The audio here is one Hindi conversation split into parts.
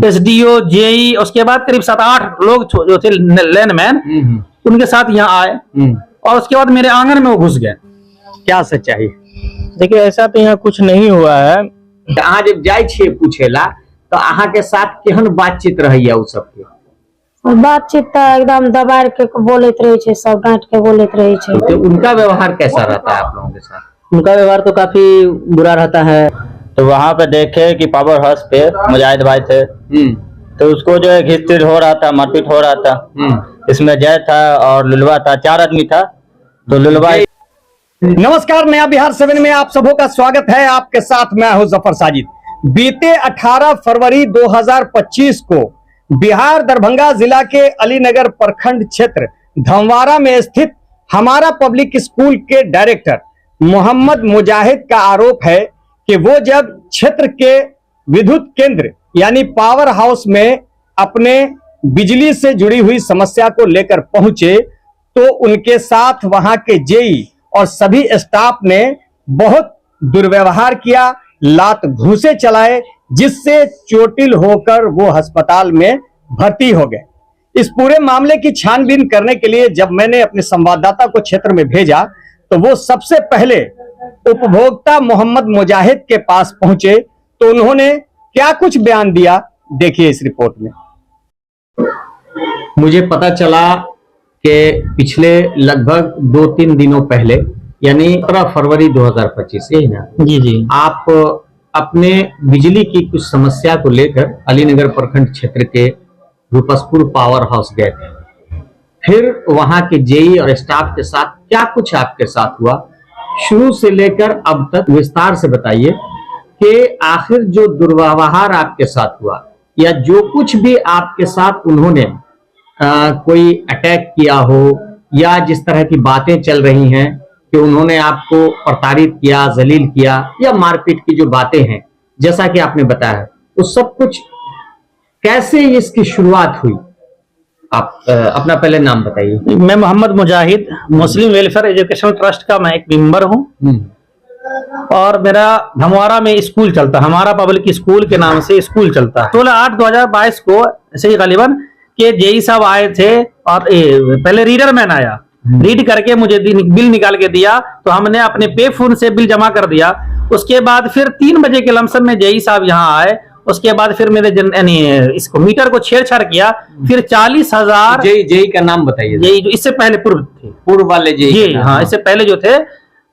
एसडीओ, जेई, उसके बाद करीब 7-8 लोग जो थे लैंडमैन, उनके साथ यहाँ आए और उसके बाद मेरे आंगन में वो घुस गए। क्या सच्चाई? देखिए, ऐसा तो यहाँ कुछ नहीं हुआ है। अहाँ जब जाय छियै पूछेला तो अहाँ के साथ केहन बातचीत रहैया उ सबके? बातचीत तो एकदम दबाड़ के बोलते रहे छे, सब डांट के बोलते रहे छे। तो उनका व्यवहार कैसा रहता है आप लोगों के साथ? उनका व्यवहार तो काफी बुरा रहता है। तो वहाँ पे देखे कि पावर हाउस पे मुजाहिद भाई थे, तो उसको जो है घिस हो रहा था, मारपीट हो रहा था। इसमें जय था और लुलवा था, 4 आदमी था। तो लुलवा। नमस्कार, नया बिहार 7 में आप सबों का स्वागत है। आपके साथ मैं हूं जफर साजिद। बीते 18 फरवरी 2025 को बिहार दरभंगा जिला के अलीनगर प्रखंड क्षेत्र धमवारा में स्थित हमारा पब्लिक स्कूल के डायरेक्टर मोहम्मद मुजाहिद का आरोप है कि वो जब क्षेत्र के विद्युत केंद्र यानी पावर हाउस में अपने बिजली से जुड़ी हुई समस्या को लेकर पहुंचे तो उनके साथ वहां के जेई और सभी स्टाफ ने बहुत दुर्व्यवहार किया, लात घूंसे चलाए, जिससे चोटिल होकर वो अस्पताल में भर्ती हो गए। इस पूरे मामले की छानबीन करने के लिए जब मैंने अपने संवाददाता को क्षेत्र में भेजा तो वो सबसे पहले उपभोक्ता मोहम्मद मुजाहिद के पास पहुंचे। तो उन्होंने क्या कुछ बयान दिया, देखिए इस रिपोर्ट में। मुझे पता चला कि पिछले लगभग 2-3 दिनों पहले यानी 15 फरवरी 2025 यही ना? जी, आप अपने बिजली की कुछ समस्या को लेकर अलीनगर प्रखंड क्षेत्र के रूपसपुर पावर हाउस गए थे। फिर वहां के जेई और स्टाफ के साथ क्या कुछ आपके साथ हुआ, शुरू से लेकर अब तक विस्तार से बताइए कि आखिर जो दुर्व्यवहार आपके साथ हुआ या जो कुछ भी आपके साथ उन्होंने कोई अटैक किया हो या जिस तरह की बातें चल रही हैं कि उन्होंने आपको प्रताड़ित किया, जलील किया या मारपीट की जो बातें हैं जैसा कि आपने बताया, वो सब कुछ कैसे इसकी शुरुआत हुई? आप अपना पहले नाम बताइए। मैं मोहम्मद मुजाहिद, मुस्लिम वेलफेयर एजुकेशन ट्रस्ट का मैं एक मेंबर हूँ और मेरा धमवारा में स्कूल चलता है, हमारा पब्लिक स्कूल के नाम से स्कूल चलता है। 16/8/2022 को ऐसे ही गालिबन के जेई साहब आए थे और पहले रीडर मैन आया, रीड करके मुझे बिल निकाल के दिया तो हमने अपने पे फोन से बिल जमा कर दिया। उसके बाद फिर 3 बजे के लमसम में जेई साहब यहाँ आए। उसके बाद फिर मेरे यानी इसको मीटर को छेड़छाड़ किया। फिर 40,000 जेई का नाम बताइए। जेई जो इससे पहले पूर्व वाले जेई, हाँ, इससे पहले जो थे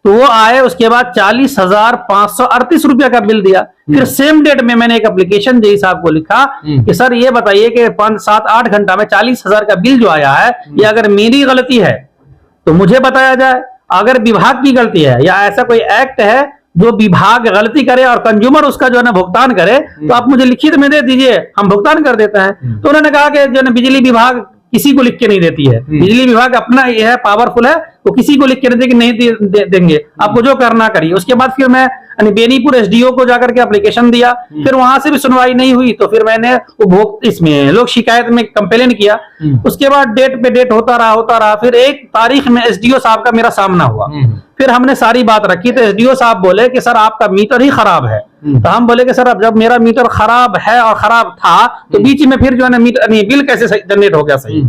तो वो आए। उसके बाद 40,538 रुपया का बिल दिया। फिर सेम डेट में मैंने एक एप्लीकेशन जेई साहब को लिखा कि सर ये बताइए कि 5-7-8 घंटा में 40,000 का बिल जो आया है ये अगर मेरी गलती है तो मुझे बताया जाए, अगर विभाग की गलती है या ऐसा कोई एक्ट है जो विभाग गलती करे और कंज्यूमर उसका जो है ना भुगतान करे तो आप मुझे लिखित में दे दीजिए, हम भुगतान कर देते हैं। तो उन्होंने कहा कि जो है बिजली विभाग किसी को लिख के नहीं देती है, बिजली विभाग अपना ये है, पावरफुल है, वो किसी को लिख के नहीं देंगे, आपको जो करना करिए। उसके बाद फिर मैं बेनीपुर एसडीओ को जाकर के एप्लीकेशन दिया। फिर वहां से भी सुनवाई नहीं हुई तो फिर मैंने इसमें लोक शिकायत में कंप्लेन किया। उसके बाद डेट पे डेट होता रहा। फिर 1 तारीख में एसडीओ साहब का मेरा सामना हुआ। फिर हमने सारी बात रखी तो एसडीओ साहब बोले कि सर आपका मीटर ही खराब है। तो हम बोले कि सर अब जब मेरा मीटर खराब है और खराब था तो बीच में फिर जो है ना मीटर बिल कैसे जनरेट हो गया सही?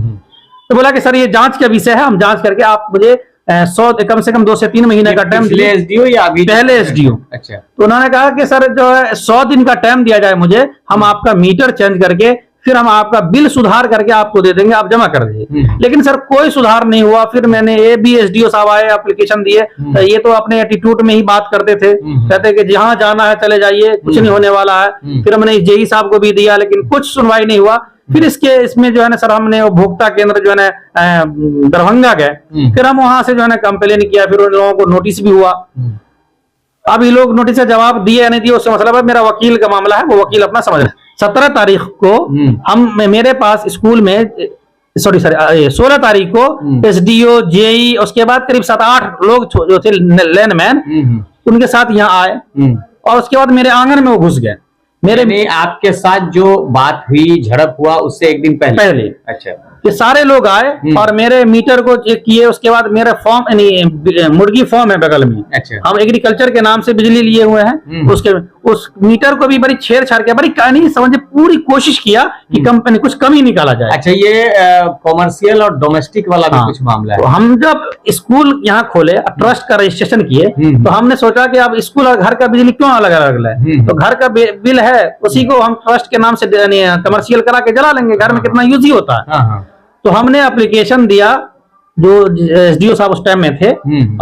तो बोला कि सर ये जांच का विषय है, हम जांच करके आप मुझे 100 कम से कम 2 से 3 महीने का टाइम दिए। एसडीओ या अभी? पहले एसडीओ। अच्छा। तो उन्होंने कहा कि सर जो है 100 दिन का टाइम दिया जाए मुझे, हम आपका मीटर चेंज करके फिर हम आपका बिल सुधार करके आपको दे देंगे, आप जमा कर दीजिए। लेकिन सर कोई सुधार नहीं हुआ। फिर मैंने ये भी एसडीओ साहब आए, एप्लीकेशन दिए, तो ये तो अपने एटीट्यूड में ही बात करते थे, कहते कि जहां जाना है चले जाइए, कुछ नहीं होने वाला है। फिर हमने जेई साहब को भी दिया लेकिन कुछ सुनवाई नहीं हुआ। फिर इसमें जो है ना सर हमने उपभोक्ता केंद्र जो है ना दरभंगा गए। फिर हम वहां से जो है ना कंप्लेन किया। फिर उन लोगों को नोटिस भी हुआ। अब ये लोग नोटिस का जवाब दिए या नहीं दिए उससे मतलब है, मेरा वकील का मामला है, वो वकील अपना समझ रहे। 17 तारीख को हम मेरे पास स्कूल में 16 तारीख को एसडीओ, जेई, उसके बाद करीब 7-8 लोग जो थे लैंडमैन, उनके साथ यहाँ आए और उसके बाद मेरे आंगन में वो घुस गए। मेरे आपके साथ जो बात हुई, झड़प हुआ उससे 1 दिन पहले? पहले। अच्छा। फिर सारे लोग आए और मेरे मीटर को चेक किए। उसके बाद मेरा फॉर्म यानी मुर्गी फॉर्म है बगल में, अच्छा। हम एग्रीकल्चर के नाम से बिजली लिए हुए हैं। उसके उस मीटर को भी बड़ी छेड़छाड़ के बड़ी कहानी समझे पूरी कोशिश किया कि कंपनी कुछ कमी निकाला जाए। अच्छा, ये कॉमर्शियल और डोमेस्टिक वाला भी कुछ मामला तो है। हम जब स्कूल यहाँ खोले, ट्रस्ट का रजिस्ट्रेशन किए, तो हमने सोचा कि अब स्कूल और घर का बिजली क्यों अलग अलग है। तो घर का बिल है उसी को हम ट्रस्ट के नाम से कमर्शियल करा के जला लेंगे, घर में कितना यूज ही होता है। हाँ, हाँ। तो हमने एप्लीकेशन दिया, जो एसडीओ साहब उस टाइम में थे,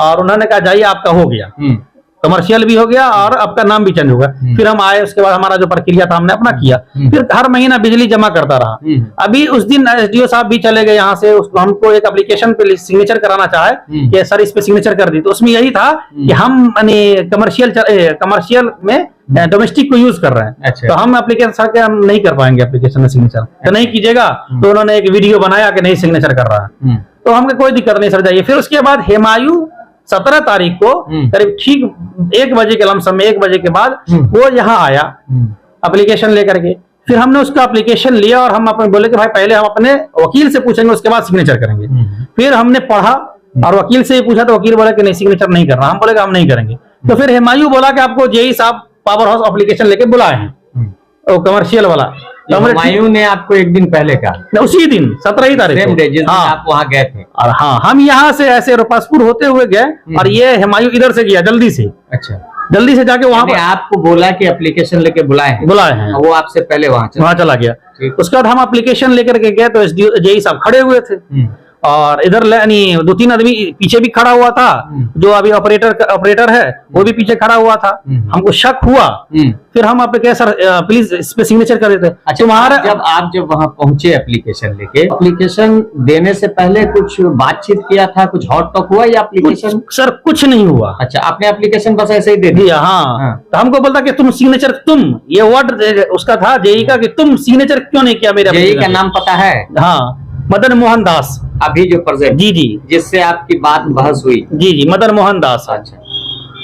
और उन्होंने कहा जाइए आपका हो गया, कमर्शियल भी हो गया और आपका नाम भी चेंज होगा। फिर हम आए, उसके बाद हमारा जो प्रक्रिया था हमने अपना किया। फिर हर महीना बिजली जमा करता रहा। अभी उस दिन एसडीओ साहब भी चले गए यहाँ से, हमको एक एप्लीकेशन पे सिग्नेचर कराना चाहे कि सर इस पे सिग्नेचर कर दी। तो उसमें यही था कि हम कमर्शियल में डोमेस्टिक को यूज कर रहे हैं। अच्छा। तो हम एप्लीकेशन सर के हम नहीं कर पाएंगे एप्लीकेशन में सिग्नेचर, तो नहीं कीजिएगा। तो उन्होंने एक वीडियो बनाया कि नहीं सिग्नेचर कर रहा है। तो हमको कोई दिक्कत नहीं सर, जाइए। फिर उसके बाद हेमायू 17 तारीख को करीब ठीक 1 बजे के लमसम में 1 बजे के बाद वो यहाँ आया एप्लीकेशन लेकर के। फिर हमने उसका एप्लीकेशन लिया और हम अपने बोले कि भाई पहले हम अपने वकील से पूछेंगे, उसके बाद सिग्नेचर करेंगे। फिर हमने पढ़ा और वकील से ही पूछा, तो वकील बोला कि नहीं सिग्नेचर नहीं करना। हम बोले कि हम नहीं करेंगे। तो फिर हेमायू बोला कि आपको जेई साहब पावर हाउस एप्लीकेशन लेके बुलाए हैं, वो कमर्शियल वाला। तो हुमायूं ने आपको एक दिन पहले कहा? उसी दिन 17 ही तारीख सेम को। डे जिस दिन हाँ। आप वहां गए थे। और हाँ, हम यहाँ से ऐसे रुपासपुर होते हुए गए और ये हेमायू इधर से गया जल्दी से, अच्छा, जल्दी से जाके वहां यानी पर आपको बोला कि एप्लीकेशन लेके बुलाए हैं, बुलाए हैं, वो आपसे पहले वहां चला गया। ठीक। उसके बाद हम एप्लीकेशन लेकर के गए तो जेई साहब खड़े हुए थे और इधर यानी 2-3 आदमी पीछे भी खड़ा हुआ था। जो अभी ऑपरेटर है वो भी पीछे खड़ा हुआ था। हमको शक हुआ। फिर हम आप कहे सर प्लीज इस पे सिग्नेचर कर देते। अच्छा, तुम्हारा जब वहां पहुंचे एप्लीकेशन लेके, एप्लीकेशन देने से पहले कुछ बातचीत किया था, कुछ हॉट टॉक हुआ या एप्लीकेशन? सर कुछ नहीं हुआ। अच्छा, आपने एप्लीकेशन बस ऐसे ही दे दिया? हाँ। तो हमको बोलता कि तुम सिग्नेचर, तुम ये वर्ड उसका था जेई का कि तुम सिग्नेचर क्यों नहीं किया मेरे जेई का नाम पता है? हाँ, मदन मोहन दास। अभी जो प्रेजेंट, जी जी, जिससे आपकी बात बहस हुई? जी जी, मदन मोहन दास। अच्छा,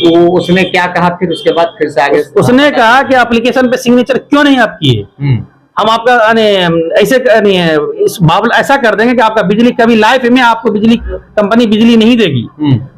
वो उसने क्या कहा फिर उसके बाद? फिर से आगे उसने कहा कि एप्लीकेशन पे सिग्नेचर क्यों नहीं आप किए, हम आपका ऐसे इस मामला ऐसा कर देंगे कि आपका बिजली कभी लाइफ में आपको बिजली कंपनी बिजली नहीं देगी।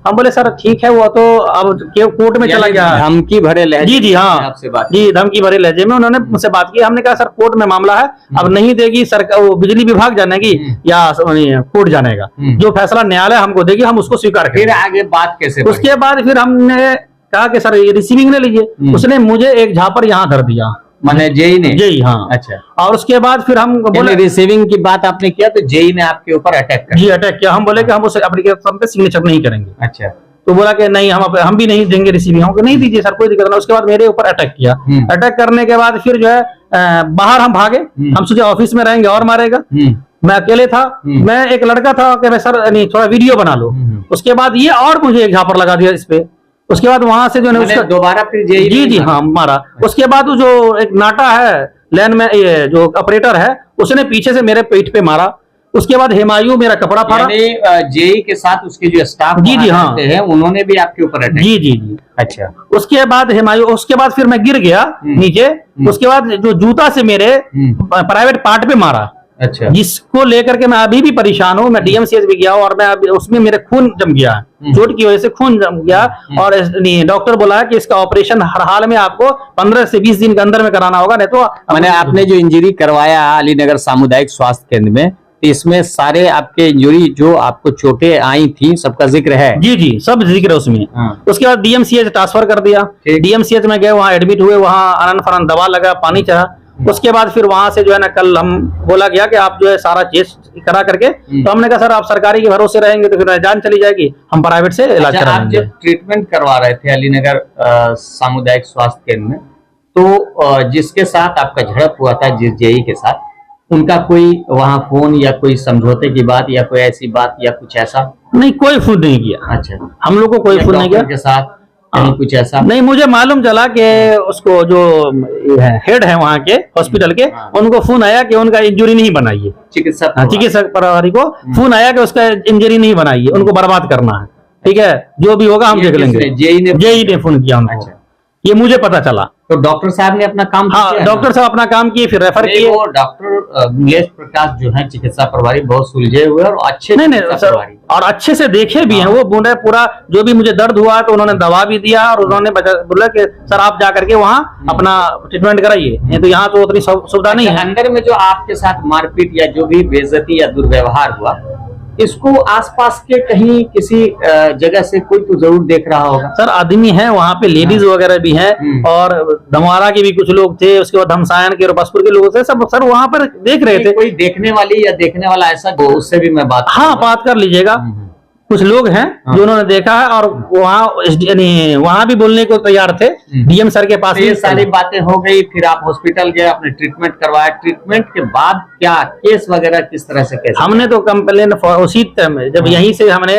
हम बोले सर ठीक है, वो तो अब कोर्ट में चला गया। धमकी भरे लहजे? जी जी, हाँ, आपसे बात? जी, धमकी भरे लहजे में उन्होंने मुझसे बात की। हमने कहा सर कोर्ट में मामला है, अब नहीं देगी सरकार, वो बिजली विभाग जानेगी या कोर्ट जानेगा, जो फैसला न्यायालय हमको देगी हम उसको स्वीकार करेंगे। फिर आगे बात कैसे? उसके बाद फिर हमने कहा कि सर ये रिसीविंग ले लीजिए। उसने मुझे एक झापर यहाँ धर दिया, माने जेई ने? जेई, हाँ। अच्छा, और उसके बाद फिर हम बोले रिसीविंग की बात आपने किया तो जेई ने आपके ऊपर अटैक कर? जी, अटैक किया। हम बोले कि हम उस एप्लीकेशन पे सिग्नेचर नहीं करेंगे। अच्छा, तो बोला कि नहीं हम भी नहीं देंगे रिसीविंग। हमको नहीं दीजिए सर, कोई दिक्कत नहीं। उसके बाद मेरे ऊपर अटैक किया। अटैक करने के बाद फिर जो है बाहर हम भागे। हम सोचे ऑफिस में रहेंगे और मारेगा। मैं अकेले था, मैं एक लड़का था कि मैं सर नहीं थोड़ा वीडियो बना लो। उसके बाद ये और मुझे एक झापर लगा दिया इस पे। उसके बाद वहां से जो है उसका दोबारा फिर जेई? जी जी, हाँ, मारा। उसके बाद जो एक नाटा है लैन में, ये जो ऑपरेटर है, उसने पीछे से मेरे पेट पे मारा। उसके बाद हेमायू मेरा कपड़ा फाड़ा। जेई के साथ उसके जो स्टाफ जी जी, हाँ, हैं उन्होंने भी आपके ऊपर अटैक? जी जी जी। अच्छा, उसके बाद हेमायू, उसके बाद फिर मैं गिर गया नीचे। उसके बाद जो जूता से मेरे प्राइवेट पार्ट पे मारा। अच्छा, जिसको लेकर के मैं अभी भी परेशान हूँ। मैं डीएमसीएच भी गया और मैं अभी उसमें मेरे खून जम गया, चोट की वजह से खून जम गया। और डॉक्टर बोला कि इसका ऑपरेशन हर हाल में आपको 15 से 20 दिन के अंदर में कराना होगा, नहीं तो मैंने आपने जो इंजरी करवाया अलीनगर सामुदायिक स्वास्थ्य केंद्र में, इसमें सारे आपके इंजरी जो आपको चोटें आई थी सबका जिक्र है? जी जी, सब जिक्र है उसमें। उसके बाद डीएमसीएच ट्रांसफर कर दिया। डीएमसीएच में गए, वहाँ एडमिट हुए, वहाँ अनन फनन दवा लगा, पानी चढ़ा। उसके बाद फिर वहां से जो है ना कल हम बोला गया कि आप जो है सारा चेस्ट करा करके। तो हमने कहा सर आप सरकारी के भरोसे रहेंगे तो फिर जान चली जाएगी, हम प्राइवेट से इलाज कराएंगे। आप जब ट्रीटमेंट करवा रहे थे अलीनगर सामुदायिक स्वास्थ्य केंद्र में, तो जिसके साथ आपका झड़प हुआ था, जिस जेई के साथ, उनका कोई वहाँ फोन या कोई समझौते की बात या कोई ऐसी बात या कुछ ऐसा? नहीं, कोई फोन नहीं किया। अच्छा, हम लोग को कोई फोन नहीं किया के साथ कहीं कुछ ऐसा? नहीं, मुझे मालूम चला कि उसको जो हेड है वहाँ के हॉस्पिटल के, उनको फोन आया कि उनका इंजरी नहीं बनाइए। चिकित्सक प्रभारी को फोन आया कि उसका इंजरी नहीं बनाइए, उनको बर्बाद करना है। ठीक है, जो भी होगा हम देख लेंगे। जेई ने फोन किया उनको ये मुझे पता चला। तो डॉक्टर साहब ने अपना काम हाँ, किया है डॉक्टर साहब अपना काम किए, फिर रेफर नहीं, किए। वो डॉक्टर नीलेश प्रकाश जो है चिकित्सा प्रभारी बहुत सुलझे हुए और अच्छे नहीं नहीं चिकित्सा सर, प्रभारी। और अच्छे से देखे भी हैं वो। बोले पूरा जो भी मुझे दर्द हुआ तो उन्होंने दवा भी दिया और उन्होंने बोला कि सर आप जा करके वहाँ अपना ट्रीटमेंट कराइए, नहीं तो यहाँ तो उतनी सुविधा नहीं है। अंदर में जो आपके साथ मारपीट या जो भी बेइज्जती या दुर्व्यवहार हुआ, इसको आसपास के कहीं किसी जगह से कोई तो जरूर देख रहा होगा। सर आदमी है वहाँ पे, लेडीज वगैरह भी हैं और धमवारा के भी कुछ लोग थे, उसके बाद धमसायन के और बसपुर के लोग थे, सब सर वहाँ पर देख रहे थे। कोई देखने वाली या देखने वाला ऐसा हो, उससे भी मैं बात हाँ बात कर लीजिएगा। कुछ लोग हैं जो उन्होंने देखा है और वहाँ भी बोलने को तैयार थे। डीएम सर के पास तो ये सारी बातें हो गई, फिर आप हॉस्पिटल गए, आपने ट्रीटमेंट करवाया। ट्रीटमेंट के बाद क्या केस वगैरह किस तरह से कैसे? हमने तो कंप्लेन उसी टाइम जब यहीं से हमने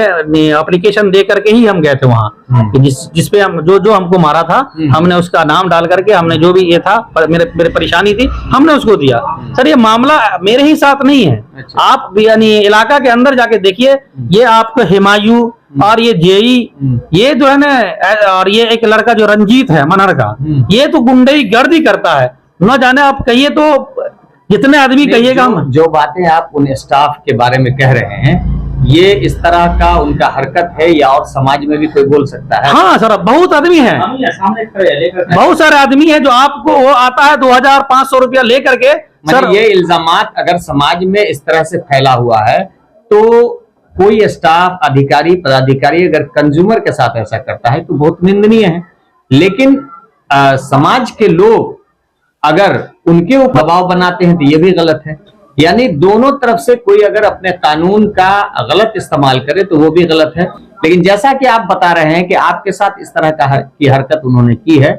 एप्लीकेशन दे करके ही हम गए थे वहाँ, जिसपे हम जो हमको मारा था हमने उसका नाम डाल करके, हमने जो भी ये था मेरे परेशानी थी हमने उसको दिया। सर ये मामला मेरे ही साथ नहीं है, आप यानी इलाका के अंदर जाके देखिए। ये आपको हिमायू और ये जेई, ये जो है ना, और ये एक लड़का जो रंजीत है मनहर का, ये तो गुंडई गर्दी करता है। न जाने आप कहिए तो जितने आदमी कहिएगा हम। जो बातें आप उन स्टाफ के बारे में कह रहे हैं, ये इस तरह का उनका हरकत है या और समाज में भी कोई बोल सकता है? हाँ सर, बहुत आदमी है, बहुत सारे आदमी है जो आपको वो आता है 2500 रुपया लेकर के। सर ये इल्जामात अगर समाज में इस तरह से फैला हुआ है तो कोई स्टाफ अधिकारी पदाधिकारी अगर कंज्यूमर के साथ ऐसा करता है तो बहुत निंदनीय है। लेकिन समाज के लोग अगर उनके ऊपर दबाव बनाते हैं तो ये भी गलत है। यानी दोनों तरफ से कोई अगर अपने कानून का गलत इस्तेमाल करे तो वो भी गलत है। लेकिन जैसा कि आप बता रहे हैं कि आपके साथ इस तरह की हरकत उन्होंने की है,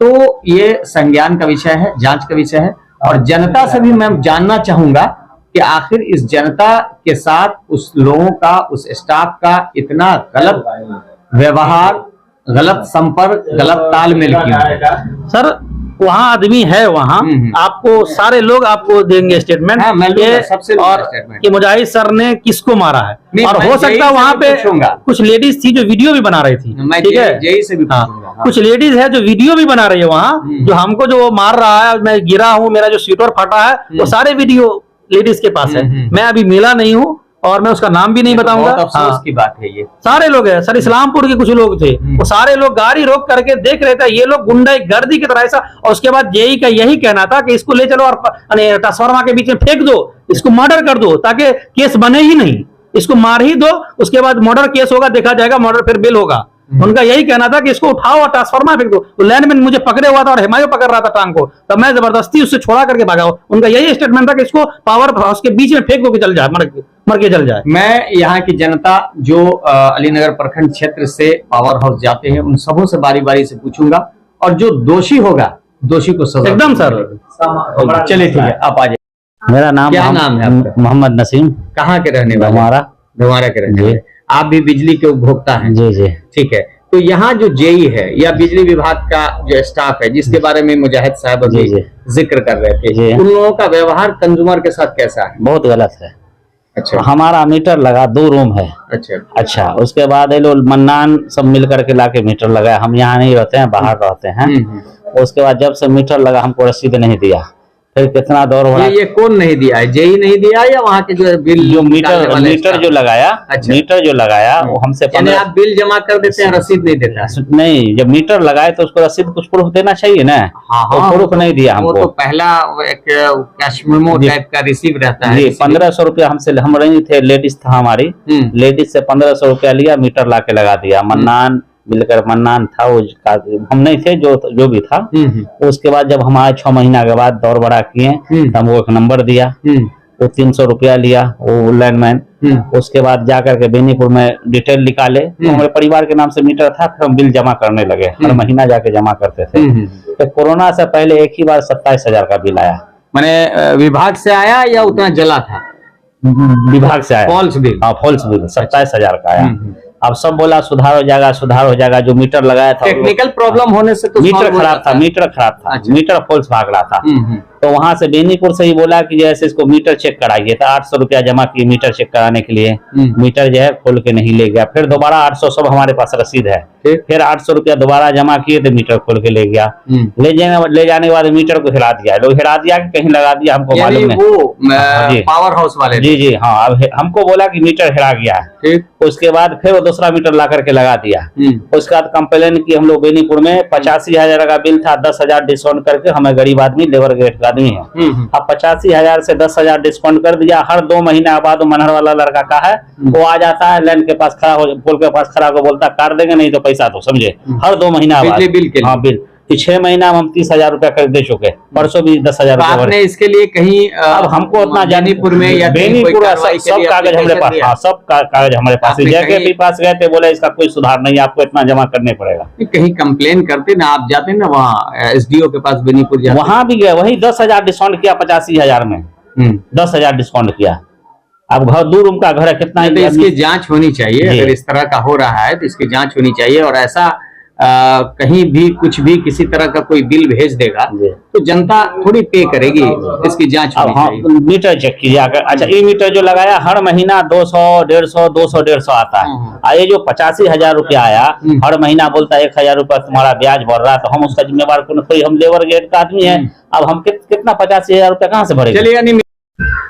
तो ये संज्ञान का विषय है, जांच का विषय है। और जनता से भी मैं जानना चाहूंगा कि आखिर इस जनता के साथ उस लोगों का, उस स्टाफ का इतना गलत व्यवहार, गलत संपर्क, गलत तालमेल क्यों? सर वहाँ आदमी है, वहाँ आपको सारे लोग आपको देंगे स्टेटमेंट। हाँ, मैं लूंगा, सबसे लूंगा और स्टेटमेंट कि मुजाहिद सर ने किसको मारा है। और हो सकता है वहाँ पे कुछ लेडीज थी जो वीडियो भी बना रही थी, ठीक है, यही से भी हाँ, कुछ लेडीज है जो वीडियो भी बना रही है वहाँ, जो हमको जो वो मार रहा है, मैं गिरा हूँ, मेरा जो सीटोर फटा है, वो सारे वीडियो लेडीज के पास है। मैं अभी मिला नहीं हूँ और मैं उसका नाम भी नहीं बताऊंगा। अफसोस की बात है ये। सारे लोग हैं सर, इस्लामपुर के कुछ लोग थे, वो सारे लोग गाड़ी रोक करके देख रहे थे, ये लोग गुंडा गर्दी की तरह ऐसा। और उसके बाद जेई का यही कहना था कि इसको ले चलो और ट्रांसफार्मर के बीच में फेंक दो, इसको मर्डर कर दो ताकि केस बने ही नहीं, इसको मार ही दो, उसके बाद मर्डर केस होगा, देखा जाएगा, मर्डर फिर बिल होगा। उनका यही कहना था कि इसको उठाओ और ट्रांसफार्मर फेंक दो। तो लाइनमैन मुझे पकड़े हुआ था और हिमायू पकड़ रहा था टांग को, तब मैं जबरदस्ती उससे छोड़ा करके भागा। उनका यही स्टेटमेंट था कि इसको पावर हाउस के बीच में फेंक दो कि चल जाए, मर के चल जाए। मैं यहाँ की जनता जो अलीनगर प्रखंड क्षेत्र से पावर हाउस जाते हैं उन सबों से बारी बारी से पूछूंगा, और जो दोषी होगा दोषी को सजा एकदम सर। चलिए ठीक है, आप आ जाइए। मेरा नाम क्या नाम है आपका? मोहम्मद नसीम। कहाँ के रहने वाले? धमारा के रहने वाले। आप भी बिजली के उपभोक्ता हैं? जी जी। ठीक है, तो यहाँ जो जेई है या बिजली विभाग का जो स्टाफ है जिसके बारे में मुजाहिद साहब अभी जिक्र कर रहे थे, उन लोगों का व्यवहार कंज्यूमर के साथ कैसा है? बहुत गलत है। अच्छा। हमारा मीटर लगा 2 रूम है। अच्छा, उसके बाद ये लोग मन्नान सब मिल करके लाके मीटर लगाया। हम यहाँ नहीं रहते हैं, बाहर रहते हैं। उसके बाद जब से मीटर लगा हमको रसीद नहीं दिया, फिर कितना दौर हो रहा है। ये कौन नहीं दिया है? जेई नहीं दिया या वहाँ के जो बिल जो मीटर जो लगाया? अच्छा। मीटर जो लगाया वो हमसे आप बिल जमा कर देते हैं, रसीद नहीं देता है? नहीं, जब मीटर लगाए तो उसको रसीद कुछ प्रूफ देना चाहिए ना। हाँ, प्रूफ नहीं दिया हमको। तो पहला एक कैश मेमो टाइप का रिसीव रहता है। 1500 रुपया हमसे, हम नहीं थे, लेडीज था हमारी, लेडीज से 1500 रुपया लिया, मीटर ला के लगा दिया। मन्नान मिलकर, मन्नान था वो, हम नहीं थे, जो भी था। उसके बाद जब हमारे 6 महीना के बाद दौर बड़ा किए तो हमको एक नंबर दिया, वो 300 रुपया लिया वो लाइनमैन। उसके बाद जाकर के बेनीपुर में डिटेल निकाले, तो हमारे परिवार के नाम से मीटर था, फिर हम बिल जमा करने लगे, हर महीना जाके जमा करते थे। तो कोरोना से पहले एक ही बार 27,000 का बिल आया। मैंने विभाग से आया या उतना जला था? विभाग से आया, फॉल्स बिल। हाँ, फॉल्स बिल 27,000 का आया। अब सब बोला सुधार हो जाएगा, सुधार हो जाएगा। जो मीटर लगाया था टेक्निकल प्रॉब्लम होने से तो मीटर खराब था, मीटर खराब था। अच्छा। मीटर फॉल्स भाग रहा था। तो वहां से बेनीपुर से ही बोला कि जैसे इसको मीटर चेक कराइए, तो 800 रुपया जमा किए मीटर चेक कराने के लिए। मीटर जो है खोल के नहीं ले गया। फिर दोबारा 800, सब हमारे पास रसीद है। फिर 800 रुपया दोबारा जमा किए तो मीटर खोल के ले गया। ले जाने के बाद मीटर को हिला दिया, लोग हिला दिया कि कहीं लगा दिया, हमको मालूम नहीं। वो पावर हाउस वाले जी हाँ, अब हमको बोला कि मीटर हिला गया है। उसके बाद फिर वो दूसरा मीटर ला करके लगा दिया। उसके बाद कंप्लेन की हम लोग बेनीपुर में। 85,000 का बिल था, 10,000 डिस्काउंट करके, हमें गरीब आदमी लेबर ग्रेड का आदमी है। अब 85,000 से 10,000 डिस्काउंट कर दिया। हर 2 महीने बाद मनहर वाला लड़का का है, वो आ जाता है लाइन के पास खड़ा हो, पोल के पास खड़ा हो, बोलता काट देंगे नहीं तो पैसा दो, समझे। हर 2 महीना बाद बिल के लिए। हाँ बिल। 6 महीना में हम 30,000 रुपया कर दे चुके। परसों भी 10,000 रुपया। आपने इसके लिए कहीं अब हमको उतना बेनीपुर में या बेनीपुर सब कागज हमारे पास, हाँ सब कागज हमारे पास। जगह भी पास गए थे, बोले इसका कोई सुधार नहीं, आपको इतना जमा करने पड़ेगा। कहीं कंप्लेन करते ना, आप जाते ना वहाँ SDO के पास बेनीपुर जाते, वहां भी गए, वही 10,000 डिस्काउंट किया। 85,000 में 10,000 डिस्काउंट किया। अब घर 2 रूम का घर है, कितना तो इसकी जांच होनी चाहिए। अगर इस तरह का हो रहा है तो इसकी जांच होनी चाहिए। और ऐसा कहीं भी कुछ भी किसी तरह का कोई बिल भेज देगा तो जनता थोड़ी पे करेगी, इसकी जांच होनी चाहिए। मीटर चेक कीजिए। अच्छा, ये मीटर जो लगाया हर महीना 200, 150, 200, 150 आता है। ये जो 85,000 रुपया आया, हर महीना बोलता है 1,000 रुपया तुम्हारा ब्याज बढ़ रहा है, तो हम उसका जिम्मेवार कोई, हम लेबर ग्रेड का आदमी है। अब हम कितना 85,000 रुपया कहाँ से भरेंगे। चलिए,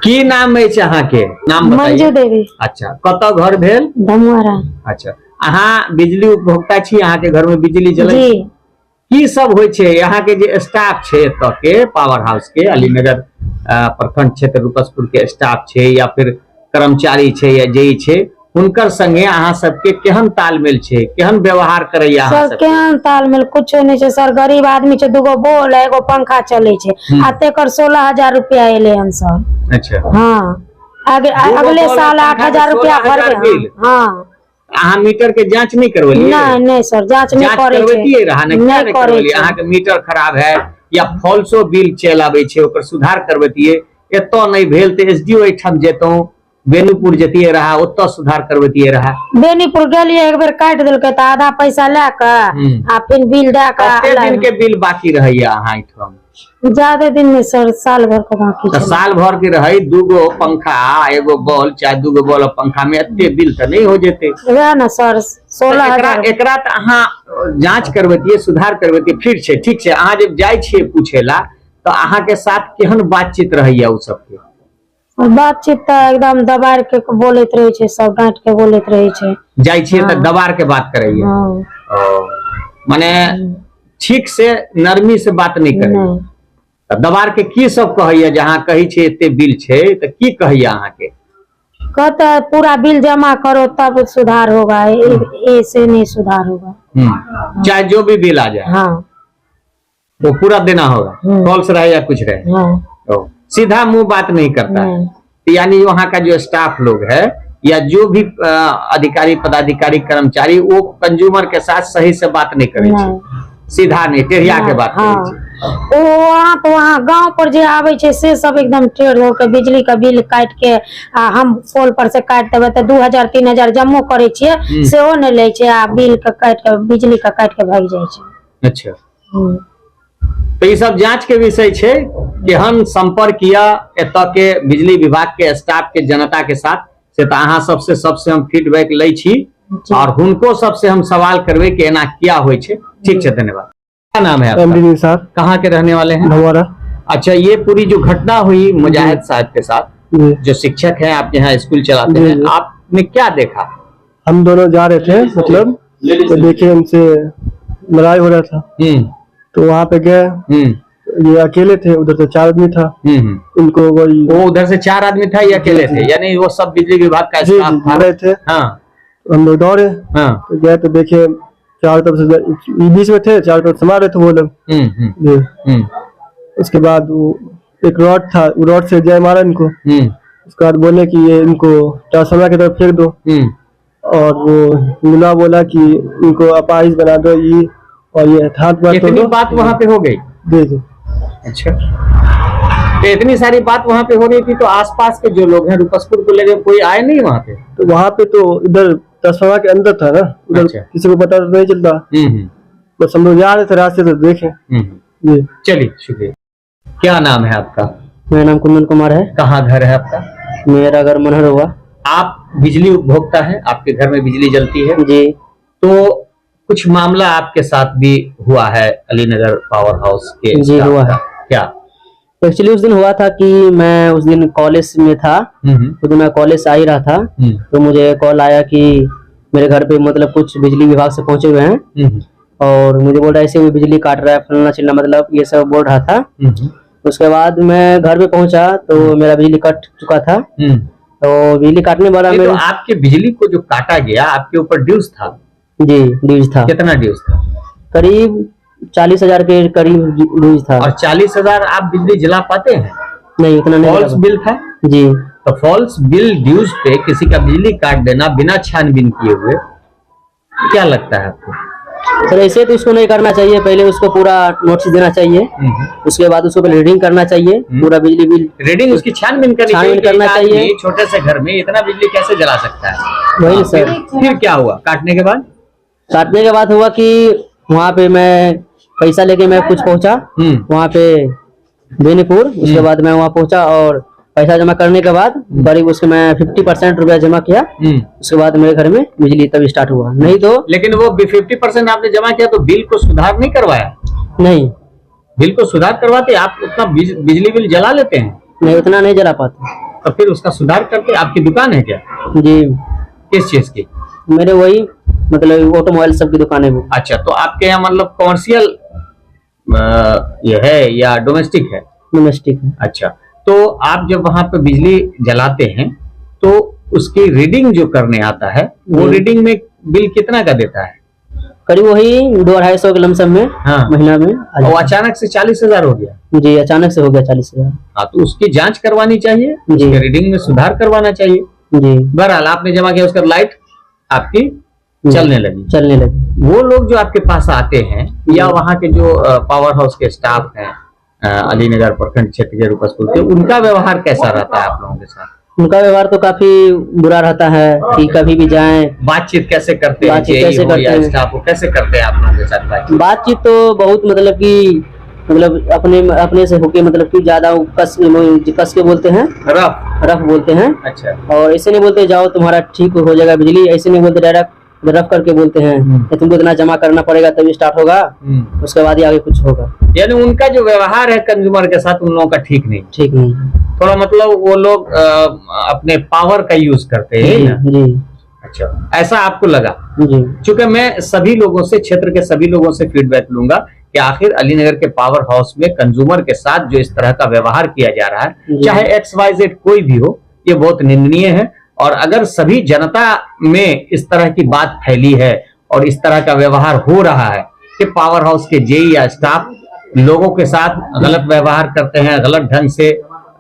की नाम है अहाँ के? नाम बताइए। मंजू देवी। अच्छा, कत घर भेल? धमुआरा। अच्छा, अहाँ बिजली उपभोक्ता छी, अहाँ के घर में बिजली जलै जी। की सब होय छै? यहाँ के जे स्टाफ छै एतऽ के पावर हाउस के, अलीनगर प्रखंड क्षेत्र रूपसपुर के स्टाफ छै या फिर कर्मचारी छै या जेई छै, हुनकर संगे अहाँ सबके केहन तालमेल छै, केहन व्यवहार करैया अहाँ सर? केहन तालमेल कुछो नहीं छै सर। गरीब आदमी छै, 2गो बोल है, एगो पंखा चले छै, आ तेकर 16,000 रुपया एले हन सर। अच्छा, हाँ, अगले साल 8,000 रुपया भरबे। हाँ, अहाँ मीटर के जांच नहीं करवलिए? नहीं सर, जांच नहीं करे करबतिए रहा नहीं करे करवलिए। अहाँ के मीटर खराब है या फॉल्सो बिल चल आबै छै, ओकर सुधार करबतिए। एतऽ नहीं भेल त SDO एठाम जेतौ, बेनीपुर जतिए रहा, ओतऽ सुधार करबतिए रहा। बेनीपुर गेलिए, एक बेर काट देलकै त आधा पैसा लेके आ फिर बिल दे के। कते दिन के बिल बाकी रहैया अहाँ एठाम? ज्यादा दिन में सर, साल भर के बाकी तो छै। साल भर के रहे, 2गो पंखा, एगो बॉल, चाहे 2गो बॉल और पंखा में एते बिल तो नहीं हो जेते। वह ना सर, 16,000। एकरा त अहाँ जांच करबतिए, सुधार करबतिए, फिर छै ठीक छै। अहाँ जब जाय छियै पूछेला तो अहाँ के साथ केहन बातचीत रहैया उ सबके? बातचीत तो एकदम दबाड़ के बोलत रहे छै, सब डांट के बोलत रहे छै। जाय छियै त दबाड़ के बात करैया? हाँ। माने ठीक से नरमी से बात नहीं करे। नहीं। दबाड़ के की सब कहैया? जहाँ कही छै एते बिल छै त की कहैया अहाँ के? कहता है पूरा बिल जमा करो तब सुधार होगा, ऐसे नहीं सुधार होगा। चाहे जो भी बिल आ जाए, हाँ, वो पूरा देना होगा, फॉल्स रहे या कुछ रहे। हाँ। सीधा मुंह बात नहीं करता है। यानी वहाँ का जो स्टाफ लोग है या जो भी अधिकारी, पदाधिकारी, कर्मचारी, वो कंज्यूमर के साथ सही से बात नहीं करे छै, सीधा नहीं, टेढ़िया के बात करे छै। वहाँ गांव पर जे आवे छै से सब एकदम टेढ़ होकर बिजली का बिल काट के हम पोल पर से काट देवे तो 2,000 3,000 जमो करे छिए, सेहो नहीं ले छै, आ बिल का काट के, बिजली का काट के भाग जाए छै। अच्छा, तो ये सब जांच के विषय छै। केहन संपर्क किया एतऽ के बिजली विभाग के स्टाफ के जनता के साथ से, तो अहाँ सबसे हम फीडबैक लै छी और हुनको सबसे हम सवाल करबे कि एना किया होय छै। ठीक है, धन्यवाद। क्या नाम है आपका? सर। कहाँ के रहने वाले हैं? धमुआरा। अच्छा, ये पूरी जो घटना हुई मुजाहिद साहब के साथ, जो शिक्षक हैं, आप यहाँ स्कूल चलाते हैं, आपने क्या देखा? हम दोनों जा रहे थे, मतलब तो देखे उनसे लड़ाई हो रहा था, तो वहाँ पे गए। ये अकेले थे, उधर से 4 आदमी था। उनको वो उधर से 4 आदमी था, ये अकेले थे? यानी वो सब बिजली विभाग का स्टाफ था? रहे थे। हाँ। हम लोग दौड़े, तो गए तो देखे चारों तरफ से बीच में थे, चारों तरफ से मार रहे थे वो लोग। उसके बाद वो एक रॉड था, वो रॉड से जय मारा इनको। उसके बाद बोले कि ये इनको ट्रांसफार्मर की तरफ फेंक दो, और वो मुन्ना बोला कि इनको अपाहिज बना दो, ये और ये हाथ बात। इतनी बात वहाँ पे हो गई? देखिए। अच्छा, तो इतनी सारी बात वहाँ पे हो रही थी, तो आसपास के जो लोग हैं रूपसपुर को लेकर कोई आए नहीं वहाँ पे? तो वहाँ पे तो इधर ट्रांसफार्मर के अंदर था ना, उधर अच्छा। किसी को पता नहीं चलता। बस हम लोग जा रहे थे रास्ते से देखे। चलिए, शुक्रिया। क्या नाम है आपका? मेरा नाम कुंदन कुमार है। कहाँ घर है आपका? मेरा घर मनहर हुआ। आप बिजली उपभोक्ता है, आपके घर में बिजली जलती है, जी तो कुछ मामला आपके साथ भी हुआ है अलीनगर पावर हाउस के जी, स्टाफ हुआ का। है। क्या? एक्चुअली उस दिन हुआ था कि मैं उस दिन कॉलेज में था, तो मैं कॉलेज से आ ही रहा था, तो मुझे कॉल आया कि मेरे घर पे मतलब कुछ बिजली विभाग से पहुंचे हुए हैं और मुझे बोल रहा है ऐसे भी बिजली काट रहा है फलना चिल्ला, मतलब ये सब बोल रहा था। उसके बाद मैं घर पे पहुंचा तो मेरा बिजली कट चुका था, तो बिजली काटने वाला तो मेरे आपके बिजली को जो काटा गया आपके ऊपर ड्यूज था? जी ड्यूज था, कितना ड्यूज था? करीब 40,000 के करीब ड्यूज था। और 40,000 आप बिजली जला पाते हैं? नहीं उतना नहीं फॉल्स लगा। बिल था? जी तो फॉल्स बिल ड्यूज पे किसी का बिजली काट देना बिना छानबीन किए हुए, क्या लगता है आपको? सर ऐसे तो उसको नहीं करना चाहिए, पहले उसको पूरा नोटिस देना चाहिए, उसके बाद उसको पहले रीडिंग करना चाहिए पूरा बिजली बिल, रीडिंग उसकी छानबीन करनी चाहिए। छानबीन करना एक आदमी चाहिए। छोटे से घर में इतना बिजली कैसे जला सकता है? वही सर। फिर क्या हुआ काटने के बाद? काटने के बाद हुआ कि वहाँ पे मैं पैसा लेके मैं कुछ पहुंचा वहाँ पे बेनीपुर, उसके बाद मैं वहाँ पहुंचा और पैसा जमा करने के बाद करीब उसके मैं 50% रुपया जमा किया, उसके बाद मेरे घर में बिजली तब स्टार्ट हुआ, नहीं तो लेकिन वो 50% आपने जमा किया तो बिल को सुधार नहीं करवाया? नहीं बिल को सुधार करवाते आप उतना बिजली बिल जला लेते हैं, नहीं उतना नहीं जला पाते। तो फिर उसका सुधार करते। आपकी दुकान है क्या? जी किस चीज की? मेरे वही मतलब ऑटोमोबाइल सब की दुकान है वो। अच्छा, तो आपके यहाँ मतलब कॉमर्शियल ये है या डोमेस्टिक है? डोमेस्टिक है। अच्छा, तो आप जब वहां पे बिजली जलाते हैं तो उसकी रीडिंग जो करने आता है वो रीडिंग में बिल कितना का देता है? करीब वही 200-250 के लमसम में हाँ। महीना में और अचानक से 40,000 हो गया। जी अचानक से हो गया 40,000। हाँ, तो उसकी जांच करवानी चाहिए, उसके रीडिंग में सुधार करवाना चाहिए। जी बहरहाल आपने जमा किया, उसका लाइट आपकी चलने लगी। वो लोग जो आपके पास आते हैं या वहाँ के जो पावर हाउस के स्टाफ हैं अलीनगर प्रखंड क्षेत्र के रूपसपुर के, उनका व्यवहार कैसा रहता है आप लोगों के साथ? उनका व्यवहार तो काफी बुरा रहता है कि कभी भी जाएं। बातचीत कैसे करते हैं? बातचीत कैसे करते हैं? स्टाफ को कैसे करते हैं आप लोगों के साथ बातचीत? बातचीत तो बहुत मतलब कि मतलब अपने से होके मतलब कि ज्यादा कस के बोलते हैं, रफ बोलते हैं। अच्छा। और ऐसे नहीं बोलते जाओ तुम्हारा ठीक हो जाएगा बिजली, ऐसे नहीं बोलते, डायरेक्ट रफ करके बोलते हैं तुमको इतना जमा करना पड़ेगा तभी स्टार्ट होगा, उसके बाद ही आगे कुछ होगा। यानी उनका जो व्यवहार है कंज्यूमर के साथ उन लोगों का ठीक नहीं। थोड़ा मतलब वो लोग अपने पावर का यूज करते हैं ना? जी। अच्छा, ऐसा आपको लगा? जी। चूंकि मैं सभी लोगों से, क्षेत्र के सभी लोगों से फीडबैक लूंगा कि आखिर अलीनगर के पावर हाउस में कंज्यूमर के साथ जो इस तरह का व्यवहार किया जा रहा है, चाहे XYZ कोई भी हो, ये बहुत निंदनीय है। और अगर सभी जनता में इस तरह की बात फैली है और इस तरह का व्यवहार हो रहा है कि पावर हाउस के जेई या स्टाफ लोगों के साथ गलत व्यवहार करते हैं, गलत ढंग से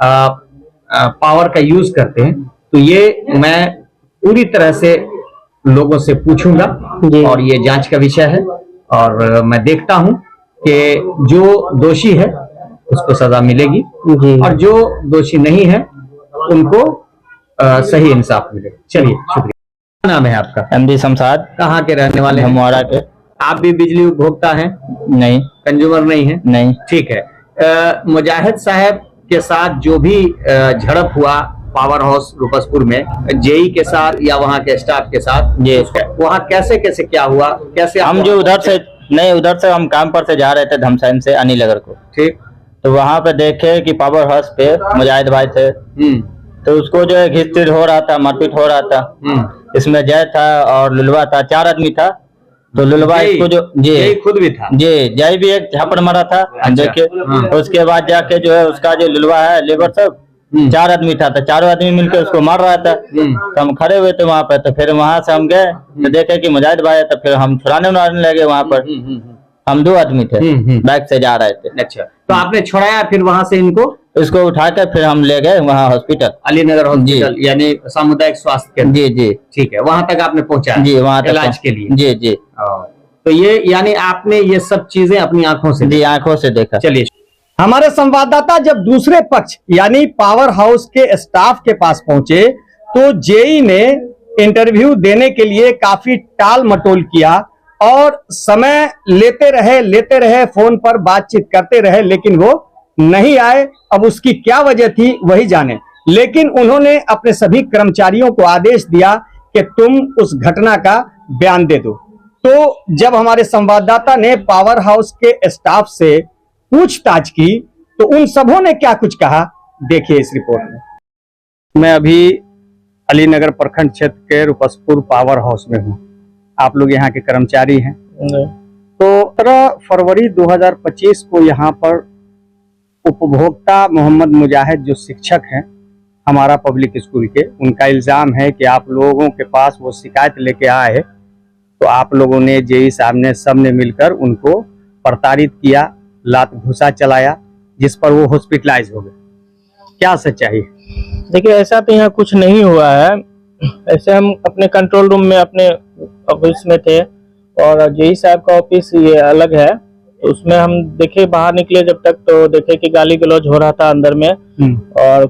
पावर का यूज करते हैं, तो ये मैं पूरी तरह से लोगों से पूछूंगा और ये जांच का विषय है। और मैं देखता हूं कि जो दोषी है उसको सजा मिलेगी और जो दोषी नहीं है उनको सही इंसाफ मिलेगा। चलिए, शुक्रिया। क्या नाम है आपका? MD शमशाद। कहाँ के रहने वाले हैं? हमारा के। आप भी बिजली उपभोक्ता हैं? नहीं। कंज्यूमर नहीं है? नहीं। ठीक है। मुजाहिद साहब के साथ जो भी झड़प हुआ पावर हाउस रूपसपुर में जेई के साथ या वहाँ के स्टाफ के साथ, वहाँ कैसे कैसे क्या हुआ? कैसे हम जो उधर से हम काम पर से जा रहे थे धमसान से अलीनगर को, ठीक, तो वहाँ पे देखे कि पावर हाउस पे मुजाहिद भाई थे, तो उसको जो है घिस हो रहा था, मारपीट हो रहा था। इसमें जय था और लुलवा था, 4 आदमी था। तो लुलवा इसको जो जय खुद भी था, जय भी एक झापड़ मारा था। देखे उसके बाद जाके जो है उसका जो लुलवा है लेबर सब 4 आदमी था, तो 4 आदमी मिलकर उसको मार रहा था। तो हम खड़े हुए थे वहाँ पे, तो फिर वहां से हम गए तो देखे कि मुजाहिद भाई है, तो फिर हम छुड़ाने लगे। वहाँ पर हम 2 आदमी थे, बाइक से जा रहे थे। अच्छा, तो आपने छुड़ाया, फिर वहां से इसको उठाकर फिर हम ले गए वहाँ हॉस्पिटल, अलीनगर हॉस्पिटल, यानी सामुदायिक स्वास्थ्य केंद्र। जी। ठीक है, वहां तक आपने पहुंचा? जी, वहाँ तक इलाज के लिए। जी। तो ये यानी आपने ये सब चीजें अपनी आंखों से देखा। चलिए, हमारे संवाददाता जब दूसरे पक्ष यानी पावर हाउस के स्टाफ के पास पहुंचे तो जेई ने इंटरव्यू देने के लिए काफी टाल मटोल किया और समय लेते रहे, फोन पर बातचीत करते रहे, लेकिन वो नहीं आए। अब उसकी क्या वजह थी वही जाने, लेकिन उन्होंने अपने सभी कर्मचारियों को आदेश दिया कि तुम उस घटना का बयान दे दो। तो जब हमारे संवाददाता ने पावर हाउस के स्टाफ से पूछताछ की तो उन सबों ने क्या कुछ कहा, देखिए इस रिपोर्ट में। मैं अभी अलीनगर प्रखंड क्षेत्र के रुपसपुर पावर हाउस में हूँ। आप लोग यहाँ के कर्मचारी हैं। तो 17 फरवरी 2025 को यहाँ पर उपभोक्ता मोहम्मद मुजाहिद जो शिक्षक हैं हमारा पब्लिक स्कूल के, उनका इल्जाम है कि आप लोगों के पास वो शिकायत लेके आए, तो आप लोगों ने जेई साहब ने सबने मिलकर उनको प्रताड़ित किया, लात घुसा चलाया, जिस पर वो हॉस्पिटलाइज हो गए। क्या सच्चाई है? देखिए, ऐसा तो यहाँ कुछ नहीं हुआ है। ऐसे हम अपने कंट्रोल रूम में अपने ऑफिस में थे और जेई साहब का ऑफिस ये अलग है। तो उसमें हम देखे, बाहर निकले जब तक तो देखे कि गाली गलौज हो रहा था अंदर में, और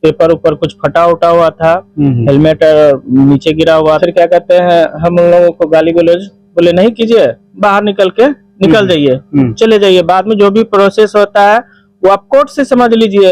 पेपर ऊपर कुछ फटा उटा हुआ था, हेलमेट नीचे गिरा हुआ। फिर क्या कहते हैं, हम लोगों को गाली गलौज बोले नहीं कीजिए, बाहर निकल जाइए, चले जाइए, बाद में जो भी प्रोसेस होता है वो आप कोर्ट से समझ लीजिए।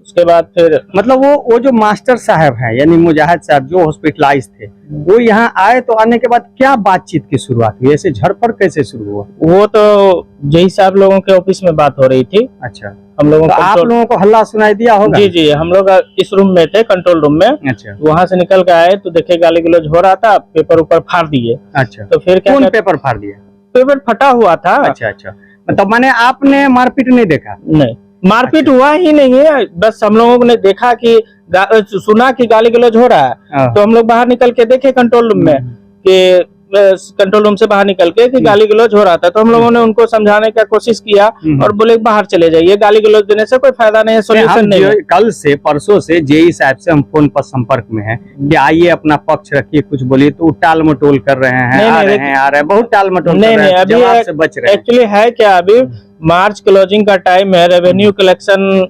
उसके बाद फिर मतलब वो जो मास्टर साहब हैं यानी मुजाहिद साहब जो हॉस्पिटलाइज थे, वो यहाँ आए तो आने के बाद क्या बातचीत की शुरुआत हुई? ऐसे झड़पड़ कैसे शुरू हुआ? वो तो जेई साहब लोगों के ऑफिस में बात हो रही थी। अच्छा, हम लोगों तो आप लोगों को हल्ला सुनाई दिया होगा? जी जी, हम लोग इस रूम में थे, कंट्रोल रूम में। अच्छा, वहाँ से निकल के आए तो देखे गाली गलौज हो रहा था, पेपर ऊपर फाड़ दिए। अच्छा, तो फिर क्या, कौन पेपर फाड़ दिया? पेपर फटा हुआ था। अच्छा अच्छा, मतलब माने आपने मारपीट नहीं देखा? नहीं, मारपीट हुआ ही नहीं है, बस हम लोगों ने देखा कि सुना कि गाली गलौज हो रहा है, तो हम लोग बाहर निकल के देखे कंट्रोल रूम में कि कंट्रोल रूम से बाहर निकल के कि गाली गलौज हो रहा था। तो हम लोगों ने उनको समझाने का कोशिश किया और बोले बाहर चले जाइए, गाली गलौज देने से कोई फायदा नहीं है, सोल्यूशन नहीं है। कल से परसों से जेई साहब से हम फोन पर संपर्क में हैं कि आइए अपना पक्ष रखिए, कुछ बोलिए, तो टाल मटोल कर रहे हैं, आ रहे हैं, बहुत टाल मटोल कर रहे हैं, जवाब से बच रहे हैं। एक्चुअली है क्या, अभी मार्च क्लोजिंग का टाइम है, रेवेन्यू कलेक्शन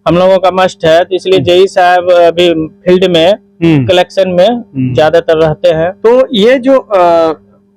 हम लोगों का मस्ट है, तो इसलिए जेई साहब अभी फील्ड में कलेक्शन में ज्यादातर रहते हैं। तो ये जो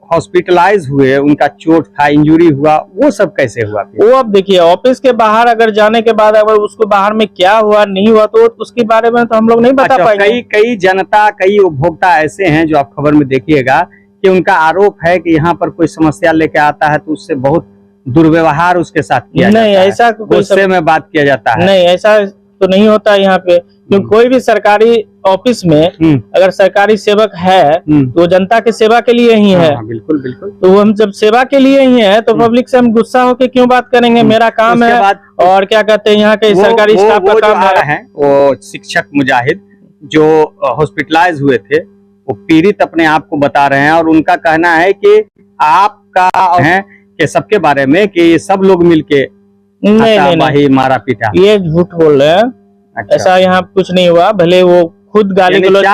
हॉस्पिटलाइज हुए, उनका चोट था, इंजरी हुआ, वो सब कैसे हुआ? वो अब देखिए, ऑफिस के बाहर अगर जाने के बाद अगर उसको बाहर में क्या हुआ नहीं हुआ तो उसके बारे में तो हम लोग नहीं बता पाएंगे। कई जनता, कई उपभोक्ता ऐसे हैं जो आप खबर में देखिएगा कि उनका आरोप है कि यहाँ पर कोई समस्या लेके आता है तो उससे बहुत दुर्व्यवहार उसके साथ किया जाता है। नहीं, ऐसा गुस्से में बात किया जाता है। नहीं, ऐसा तो नहीं होता है यहाँ पे, क्योंकि कोई भी सरकारी ऑफिस में अगर सरकारी सेवक है तो जनता के सेवा के लिए ही है। बिल्कुल बिल्कुल। तो हम जब सेवा के लिए ही है तो पब्लिक से हम गुस्सा होके क्यों बात करेंगे? मेरा काम है, और क्या कहते हैं यहाँ के सरकारी स्टाफ का काम है। वो शिक्षक मुजाहिद जो हॉस्पिटलाइज हुए थे, वो पीड़ित अपने आप को बता रहे हैं और उनका कहना है कि आपका है कि सबके बारे में कि सब लोग मिलके नहीं मारा पीटा। ये झूठ बोल रहे हैं। अच्छा। ऐसा यहाँ कुछ नहीं हुआ, भले वो खुद गाली गलौज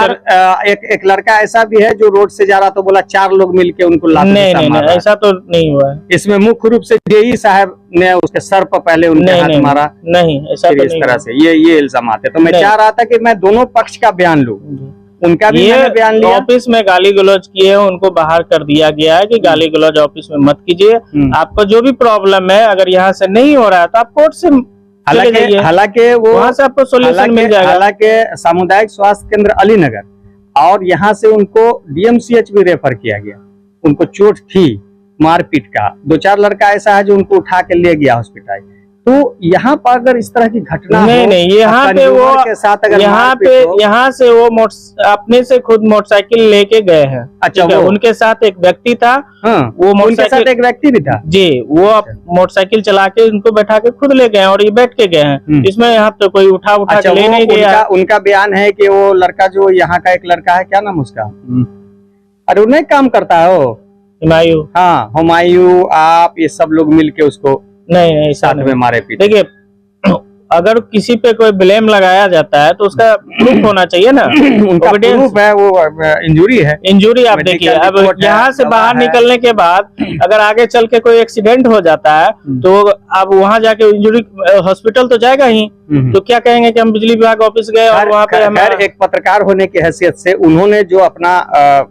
एक लड़का ऐसा भी है जो रोड से जा रहा तो बोला 4 लोग मिलके उनको लात नहीं, ऐसा तो नहीं हुआ है। इसमें मुख्य रूप से जेई साहब ने उसके सर पर पहले उनके हाथ मारा। नहीं, ऐसा तो इस तरह से ये इल्जाम आते। तो मैं चाह रहा था कि मैं दोनों पक्ष का बयान लूं, उनका भी मैंने बयान लिया। ऑफिस में गाली गलौज किए, उनको बाहर कर दिया गया है कि गाली गलौज ऑफिस में मत कीजिए। आपको जो भी प्रॉब्लम है अगर यहाँ से नहीं हो रहा है तो आप कोर्ट से, हालांकि वो वहाँ से आपको सोल्यूशन मिल जाएगा। हालांकि सामुदायिक स्वास्थ्य केंद्र अलीनगर और यहाँ से उनको डीएमसीएच भी रेफर किया गया। उनको चोट थी मारपीट का, 2-4 लड़का ऐसा है जो उनको उठा के ले गया हॉस्पिटल। तो यहाँ पर अगर इस तरह की घटना नहीं, यहाँ पे वो के साथ अगर यहाँ से वो अपने से खुद मोटरसाइकिल लेके गए हैं। अच्छा, उनके साथ एक व्यक्ति था। वो उनके साथ एक व्यक्ति भी था जी, वो मोटरसाइकिल चला के उनको बैठा के खुद ले गए और ये बैठ के गए हैं। इसमें यहाँ तो कोई उठा के ले नहीं गया। उनका बयान है कि वो लड़का जो यहाँ का एक लड़का है, क्या नाम उसका, अरे वो नहीं काम करता है, वो हुमायूं। हाँ, हुमायूं, आप ये सब लोग मिलके उसको नहीं साथ में मारे पीटे। देखिए, अगर किसी पे कोई ब्लेम लगाया जाता है तो उसका प्रूफ होना चाहिए ना। उनका प्रूफ है, वो इंजरी है। इंजरी आप देखिए, अब यहाँ से बाहर निकलने के बाद अगर आगे चल के कोई एक्सीडेंट हो जाता है तो अब वहाँ जाके इंजरी हॉस्पिटल तो जाएगा ही, तो क्या कहेंगे कि हम बिजली विभाग ऑफिस गए और वहाँ पे हमारे एक पत्रकार होने की हैसियत से उन्होंने जो अपना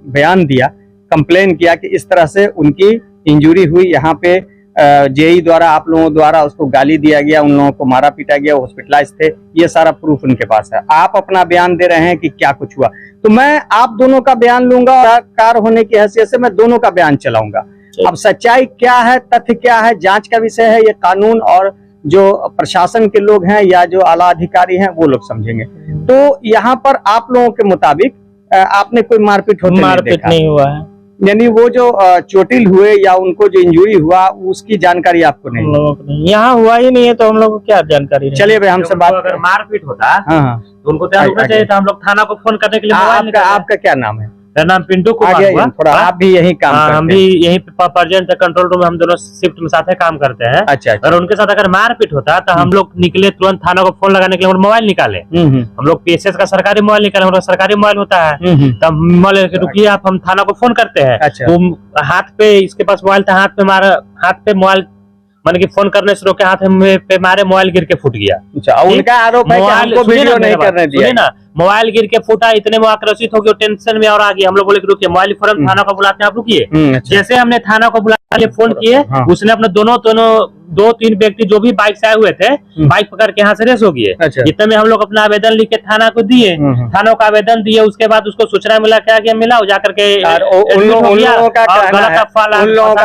बयान दिया, कंप्लेन किया कि इस तरह से उनकी इंजरी हुई, यहाँ पे जेई द्वारा, आप लोगों द्वारा उसको गाली दिया गया, उन लोगों को मारा पीटा गया, हॉस्पिटलाइज थे, ये सारा प्रूफ उनके पास है। आप अपना बयान दे रहे हैं कि क्या कुछ हुआ, तो मैं आप दोनों का बयान लूंगा और कार होने की हैसियत से मैं दोनों का बयान चलाऊंगा। अब सच्चाई क्या है, तथ्य क्या है, जांच का विषय है, ये कानून और जो प्रशासन के लोग हैं या जो आला अधिकारी हैं वो लोग समझेंगे। तो यहाँ पर आप लोगों के मुताबिक आपने कोई मारपीट होते मारपीट नहीं हुआ है, यानी वो जो चोटिल हुए या उनको जो इंजरी हुआ उसकी जानकारी आपको नहीं? हम लोगों को नहीं, यहाँ हुआ ही नहीं है तो हम लोग को क्या जानकारी रहे? चलिए भाई हमसे बात अगर मारपीट होता हाँ, तो उनको ध्यान रखना चाहिए था। हम लोग थाना को फोन करने के लिए मोबाइल आपका निकाले। आपका क्या नाम है? मेरा नाम पिंटू कुमार आगे हुआ। थोड़ा, आप भी यही काम हाँ, करते हम हैं? भी यही प्रेजेंट कंट्रोल रूम में हम दोनों शिफ्ट में साथ काम करते हैं। अच्छा अच्छा। और उनके साथ अगर मारपीट होता तो हम लोग निकले तुरंत थाना को फोन लगाने के लिए मोबाइल निकाले। हम लोग पीएसएस का सरकारी मोबाइल निकाले, हम लोग सरकारी मोबाइल होता है, तब मोबाइल लेके रुकिए आप, हम थाना को फोन करते हैं। अच्छा। वो हाथ पे, इसके पास मोबाइल था, हाथ पे मोबाइल मान के फोन करने से रोके, हाथ पे मारे, मोबाइल गिर के फूट गया। अच्छा, उनका आरोप है कि हमको वीडियो नहीं करने दिया। सुनिए ना, मोबाइल गिर के फूटा, इतने में आक्रोशित हो गए, टेंशन में और आ गया। हम लोग बोले कि रुकिए, मोबाइल फौरन थाना को बुलाते हैं, आप रुकिए। अच्छा। जैसे हमने थाना को बुलाने के लिए फोन किए, हाँ। उसने अपने दोनों 2-3 व्यक्ति जो भी बाइक से आए हुए थे, बाइक पकड़ के यहाँ से रेस हो गए। अच्छा। इतने में हम लोग अपना आवेदन लिख के थाना को दिए, थाना का आवेदन दिए, उसके बाद उसको सूचना मिला, क्या मिला, वो जाकर के उन लोगों का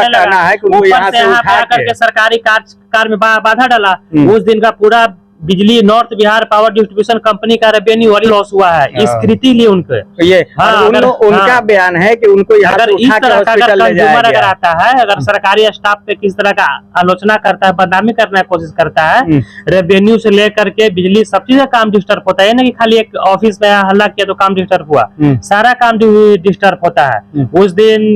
कहना है कि वो यहाँ से उठा करके सरकारी कार में बाधा डाला। उस दिन का पूरा बिजली north Bihar power distribution company का रेवेन्यू वाली लॉस हुआ है इस कृति लिए उनके। ये हाँ, उनका बयान है कि उनको यहाँ अगर से इस उठा के तरह का हॉस्पिटल ले जाया अगर गया। आता है, अगर सरकारी स्टाफ पे किस तरह का आलोचना करता है, बदनामी करने की कोशिश करता है, रेवेन्यू से लेकर के बिजली सब चीज का काम डिस्टर्ब होता है ना, कि खाली एक ऑफिस में हल्ला किया तो काम डिस्टर्ब हुआ, सारा काम डिस्टर्ब होता है। उस दिन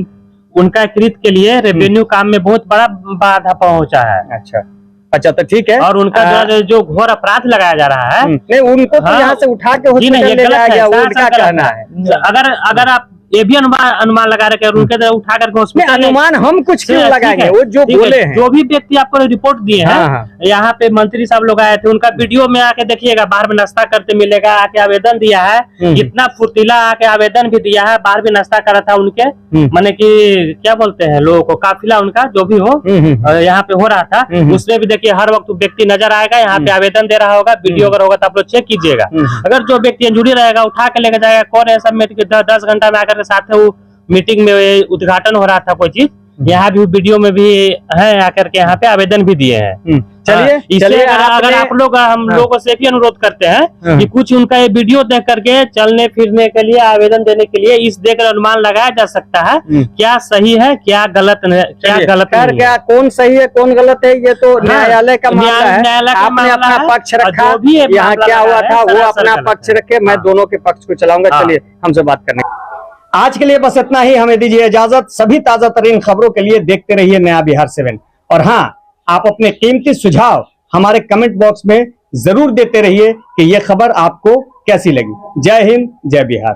उनका कृत के लिए रेवेन्यू काम में बहुत बड़ा बाधा पहुंचा है। अच्छा अच्छा, तो ठीक है। और उनका जो घोर अपराध लगाया जा रहा है, नहीं, उनको तो हाँ। यहाँ से उठा के जी नहीं, हॉस्पिटल ये ले जाया गलत गया, है, वो साफ उनका साफ गलत कहना है। है। अगर आप ये भी अनुमान लगा रखे और उनके उठा करके हॉस्पिटल, अनुमान हम कुछ क्यों लगाएंगे, वो जो बोले हैं। जो भी व्यक्ति आपको रिपोर्ट दिए हैं, हाँ। यहाँ पे मंत्री साहब लोग आए थे, उनका वीडियो में आके देखिएगा, बाहर में नाश्ता करते मिलेगा, आके आवेदन दिया है, इतना फुर्तीला आके आवेदन भी दिया है, बाहर भी नाश्ता करा था उनके, माने कि क्या बोलते हैं लोगों को, काफिला उनका जो भी हो यहाँ पे हो रहा था, उसमें भी देखिए हर वक्त व्यक्ति नजर आएगा, यहाँ पे आवेदन दे रहा होगा, वीडियो अगर होगा तो आप लोग चेक कीजिएगा। अगर जो व्यक्ति इंजरी रहेगा उठा के लेके जाएगा, कौन है सब में 10 घंटा में आकर के साथ वो मीटिंग में उद्घाटन हो रहा था कोई चीज, यहाँ भी वीडियो में भी है, आकर के यहाँ पे आवेदन भी दिए हैं। चलिए अगर आप लोग, हम लोगों से भी अनुरोध करते हैं कि कुछ उनका ये वीडियो देख करके चलने फिरने के लिए, आवेदन देने के लिए, इस देकर अनुमान लगाया जा सकता है क्या सही है, क्या गलत है, क्या गलत नहीं। क्या कौन सही है कौन गलत है, ये तो न्यायालय का मामला है। न्यायालय का आपने मामला अपना है, पक्ष और रखा, जो भी ये यहाँ मामला क्या लगा हुआ है, था वो सरासर अपना गलत पक्ष है। रखे, मैं दोनों के पक्ष को चलाऊंगा। हाँ। चलिए हमसे बात करने। आज के लिए बस इतना ही, हमें दीजिए इजाजत। सभी ताजा तरीन खबरों के लिए देखते रहिए नया बिहार 7। और हाँ, आप अपने कीमती सुझाव हमारे कमेंट बॉक्स में जरूर देते रहिए कि यह खबर आपको कैसी लगी। जय हिंद, जय बिहार।